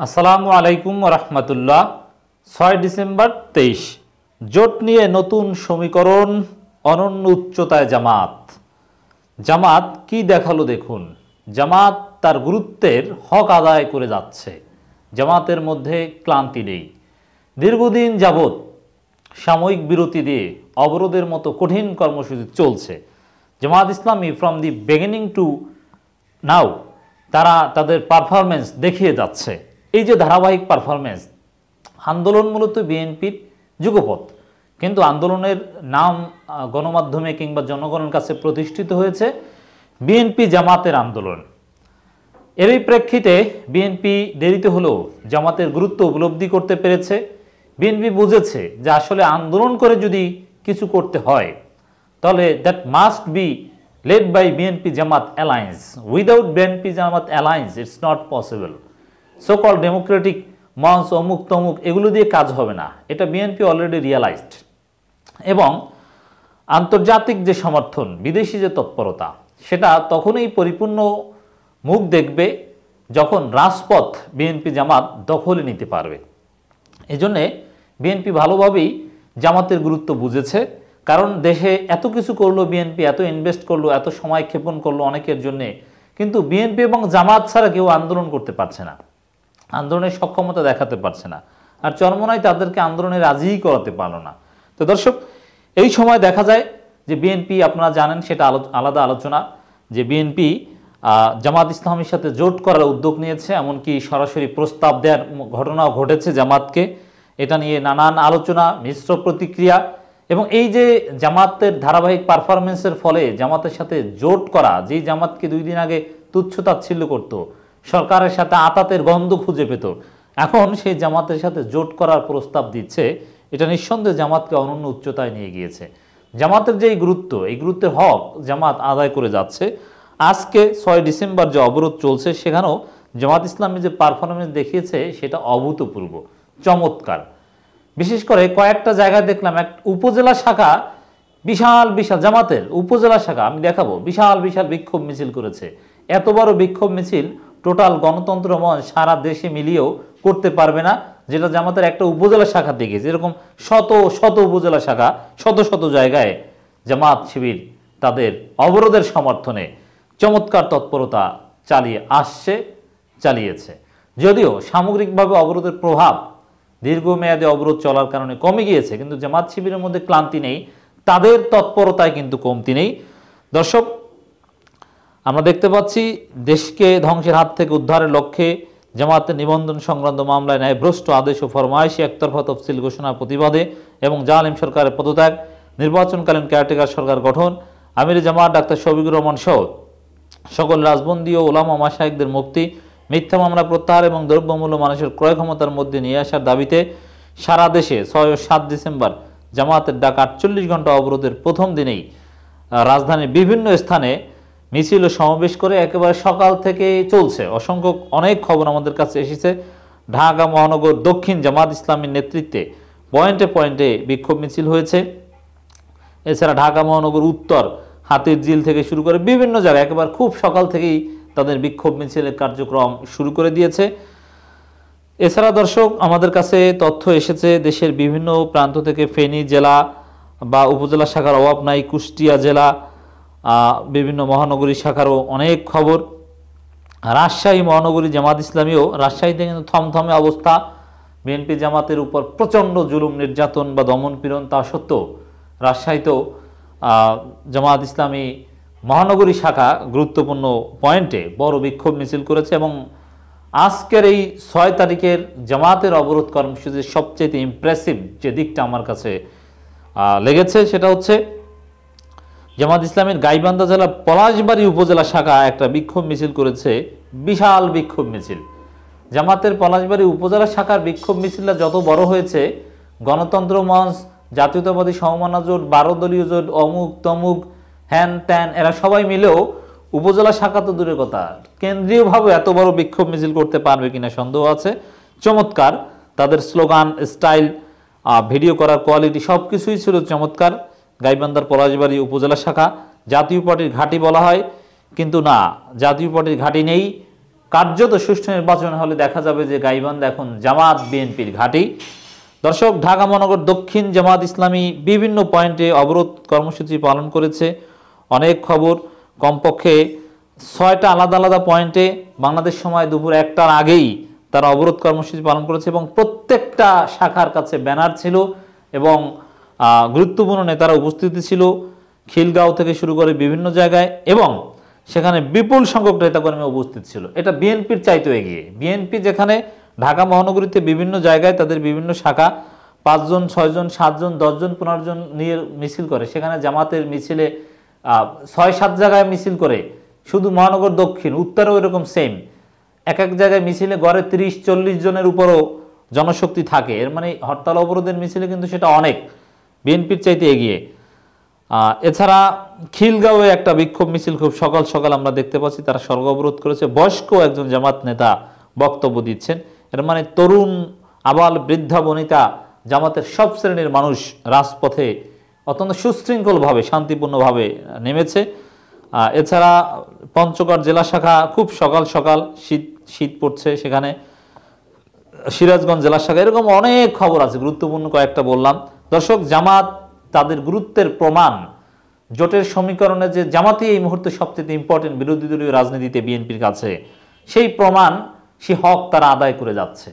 আসসালামু আলাইকুম রহমতুল্লাহ। 6 ডিসেম্বর 23 জোট নিয়ে নতুন সমীকরণ, অনন্য উচ্চতায় জামাত। জামাত কি দেখালো দেখুন। জামাত তার গুরুত্বের হক আদায় করে যাচ্ছে। জামাতের মধ্যে ক্লান্তি নেই। দীর্ঘদিন যাবৎ সাময়িক বিরতি দিয়ে অবরোধের মতো কঠিন কর্মসূচি চলছে। Jamaat Islami from the beginning to নাও তারা তাদের পারফরমেন্স দেখিয়ে যাচ্ছে। এই যে ধারাবাহিক পারফরমেন্স, আন্দোলন মূলত বিএনপির যুগপৎ, কিন্তু আন্দোলনের নাম গণমাধ্যমে কিংবা জনগণের কাছে প্রতিষ্ঠিত হয়েছে বিএনপি জামাতের আন্দোলন। এরই প্রেক্ষিতে বিএনপি দেরিতে হলেও জামাতের গুরুত্ব উপলব্ধি করতে পেরেছে। বিএনপি বুঝেছে যে আসলে আন্দোলন করে যদি কিছু করতে হয় তাহলে that must be led by BNP Jamaat alliance. Without BNP Jamaat alliance, it's not possible. So called democratic মঞ্চ অমুক তমুক এগুলো দিয়ে কাজ হবে না, এটা বিএনপি অলরেডি রিয়ালাইজড। এবং আন্তর্জাতিক যে সমর্থন, বিদেশি যে তৎপরতা, সেটা তখনই পরিপূর্ণ মুখ দেখবে যখন রাজপথ বিএনপি জামাত দখলে নিতে পারবে। এজন্যে বিএনপি ভালোভাবেই জামাতের গুরুত্ব বুঝেছে। কারণ দেশে এত কিছু করলো বিএনপি, এত ইনভেস্ট করলো, এত সময় ক্ষেপণ করলো অনেকের জন্যে, কিন্তু বিএনপি এবং জামাত ছাড়া কেউ আন্দোলন করতে পারছে না, আন্দোলনের সক্ষমতা দেখাতে পারছে না। আর চরমোনাই তাদেরকে আন্দোলনে রাজিই করাতে পারলো না। তো দর্শক, এই সময় দেখা যায় যে বিএনপি, আপনারা জানেন সেটা আলাদা আলোচনা, যে বিএনপি জামাত ইসলামীর সাথে জোট করার উদ্যোগ নিয়েছে, এমনকি সরাসরি প্রস্তাব দেওয়ার ঘটনাও ঘটেছে জামাতকে। এটা নিয়ে নানান আলোচনা, মিশ্র প্রতিক্রিয়া। এবং এই যে জামাতের ধারাবাহিক পারফরমেন্সের ফলে জামাতের সাথে জোট করা, যেই জামাতকে 2 দিন আগে তুচ্ছ-তাচ্ছিল্য করতো, সরকারের সাথে আতাতের গন্ধ খুঁজে পেত, এখন সেই জামাতের সাথে জোট করার প্রস্তাব দিচ্ছে। এটা নিঃসন্দেহে জামাতকে অনন্য উচ্চতায় নিয়ে গিয়েছে। জামাতের যে গুরুত্ব, এই গুরুত্বের হক জামাত আদায় করে যাচ্ছে। আজকে 6 ডিসেম্বর যে অবরোধ চলছে, সেখানেও জামাত ইসলামী যে পারফরমেন্স দেখিয়েছে সেটা অভূতপূর্ব, চমৎকার। বিশেষ করে কয়েকটা জায়গায় দেখলাম এক উপজেলা শাখা, বিশাল বিশাল জামাতের উপজেলা শাখা, আমি দেখাবো, বিশাল বিশাল বিক্ষোভ মিছিল করেছে। এত বড় বিক্ষোভ মিছিল টোটাল গণতন্ত্র মঞ্চ সারা দেশে মিলিয়েও করতে পারবে না, যেটা জামাতের একটা উপজেলা শাখা দেখেছে। এরকম শত শত উপজেলা শাখা, শত শত জায়গায় জামাত শিবির তাদের অবরোধের সমর্থনে চমৎকার তৎপরতা চালিয়েছে। যদিও সামগ্রিকভাবে অবরোধের প্রভাব দীর্ঘমেয়াদী অবরোধ চলার কারণে কমে গিয়েছে, কিন্তু জামাত শিবিরের মধ্যে ক্লান্তি নেই, তাদের তৎপরতায় কিন্তু কমতি নেই। দর্শক, আমরা দেখতে পাচ্ছি দেশকে ধ্বংসের হাত থেকে উদ্ধারের লক্ষ্যে জামাতের নিবন্ধন সংক্রান্ত মামলায় ন্যায়ভ্রষ্ট আদেশ ও ফরমায়েশি একতরফা তফসিল ঘোষণার প্রতিবাদে এবং জালিম সরকারের পদত্যাগ, নির্বাচনকালীন কেয়ারটেকার সরকার গঠন, আমির জামাত ডাক্তার শফিকুর রহমান সহ সকল রাজবন্দী ও ওলামা মাশায়েখদের মুক্তি, মিথ্যা মামলা প্রত্যাহার এবং দ্রব্যমূল্য মানুষের ক্রয় ক্ষমতার মধ্যে নিয়ে আসার দাবিতে সারা দেশে 6 ও 7 ডিসেম্বর জামাতের ডাক 48 ঘন্টা অবরোধের প্রথম দিনেই রাজধানীর বিভিন্ন স্থানে মিছিল ও সমাবেশ করে একেবারে সকাল থেকে চলছে। অনেক খবর আমাদের কাছে এসেছে। ঢাকা মহানগর দক্ষিণ জামাত ইসলামীর নেতৃত্বে পয়েন্টে পয়েন্টে বিক্ষোভ মিছিল হয়েছে। এছাড়া ঢাকা মহানগর উত্তর, হাতিরঝিল থেকে শুরু করে বিভিন্ন জায়গায় একেবারে খুব সকাল থেকেই তাদের বিক্ষোভ মিছিলের কার্যক্রম শুরু করে দিয়েছে। এছাড়া দর্শক, আমাদের কাছে তথ্য এসেছে দেশের বিভিন্ন প্রান্ত থেকে, ফেনী জেলা বা উপজেলা শাখার অভাব নাই, কুষ্টিয়া জেলা, বিভিন্ন মহানগরী শাখারও অনেক খবর। রাজশাহী মহানগরী জামাত ইসলামীও, রাজশাহীতে কিন্তু থমথমে অবস্থা। বিএনপি জামাতের উপর প্রচণ্ড জুলুম নির্যাতন বা দমন পীড়ন, তা সত্ত্বেও রাজশাহীতেও জামাত ইসলামী মহানগরী শাখা গুরুত্বপূর্ণ পয়েন্টে বড় বিক্ষোভ মিছিল করেছে। এবং আজকের এই 6 তারিখের জামাতের অবরোধ কর্মসূচির সবচেয়ে ইমপ্রেসিভ যে দিকটা আমার কাছে লেগেছে, সেটা হচ্ছে জামাত ইসলামের গাইবান্ধা জেলার পলাশবাড়ী উপজেলা শাখা একটা বিক্ষোভ মিছিল করেছে, বিশাল বিক্ষোভ মিছিল। জামাতের পলাশবাড়ী উপজেলা শাখার বিক্ষোভ মিছিলটা যত বড় হয়েছে, গণতন্ত্র মঞ্চ, জাতীয়তাবাদী সমমনা জোট, 12 দলীয় জোট, অমুক তমুক হ্যান ত্যান, এরা সবাই মিলেও উপজেলা শাখা তো দূরের কথা, কেন্দ্রীয়ভাবে এত বড় বিক্ষোভ মিছিল করতে পারবে কিনা সন্দেহ আছে। চমৎকার তাদের স্লোগান, স্টাইল, ভিডিও করার কোয়ালিটি সব কিছুই ছিল চমৎকার। গাইবান্ধার পলাশবাড়ী উপজেলা শাখা জাতীয় পার্টির ঘাঁটি বলা হয়, কিন্তু না, জাতীয় পার্টির ঘাঁটি নেই। কার্যত সুষ্ঠু নির্বাচন হলে দেখা যাবে যে গাইবান্ধা এখন জামাত বিএনপির ঘাঁটি। দর্শক, ঢাকা মহানগর দক্ষিণ জামাত ইসলামী বিভিন্ন পয়েন্টে অবরোধ কর্মসূচি পালন করেছে। অনেক খবর, কমপক্ষে 6টা আলাদা আলাদা পয়েন্টে বাংলাদেশ সময় দুপুর 1টার আগেই তারা অবরোধ কর্মসূচি পালন করেছে এবং প্রত্যেকটা শাখার কাছে ব্যানার ছিল এবং গুরুত্বপূর্ণ নেতারা উপস্থিত ছিল, খিলগাঁও থেকে শুরু করে বিভিন্ন জায়গায়, এবং সেখানে বিপুল সংখ্যক নেতাকর্মী উপস্থিত ছিল। এটা বিএনপির চাইতেও এগিয়ে। বিএনপি যেখানে ঢাকা মহানগরীতে বিভিন্ন জায়গায় তাদের বিভিন্ন শাখা 5 জন 6 জন 7 জন 10 জন 15 জন নিয়ে মিছিল করে, সেখানে জামাতের মিছিলে 6-7 জায়গায় মিছিল করে। শুধু মহানগর দক্ষিণ, উত্তরেও এরকম সেম, এক এক জায়গায় মিছিলে গড়ে 30-40 জনের উপরও জনশক্তি থাকে। এর মানে হরতাল অবরোধের মিছিলে কিন্তু সেটা অনেক বিএনপির চাইতে এগিয়ে। এছাড়া খিলগাঁওয়ে একটা বিক্ষোভ মিছিল খুব সকাল সকাল আমরা দেখতে পাচ্ছি, তারা সড়ক অবরোধ করেছে। বয়স্ক একজন জামাত নেতা বক্তব্য দিচ্ছেন, এর মানে তরুণ, আবাল, বৃদ্ধা, বনিতা, জামাতের সব শ্রেণীর মানুষ রাজপথে অত্যন্ত সুশৃঙ্খলভাবে শান্তিপূর্ণভাবে নেমেছে। এছাড়া পঞ্চগড় জেলা শাখা খুব সকাল সকাল শীত পড়ছে, সেখানে সিরাজগঞ্জ জেলা শাখা, এরকম অনেক খবর আছে, গুরুত্বপূর্ণ কয়েকটা বললাম। দর্শক, জামাত তাদের গুরুত্বের প্রমাণ, জোটের সমীকরণে যে জামাতই এই মুহূর্তে সবচেয়ে ইম্পর্টেন্ট বিরোধী দলীয় রাজনীতিতে বিএনপির কাছে, সেই প্রমাণ, সেই হক তারা আদায় করে যাচ্ছে।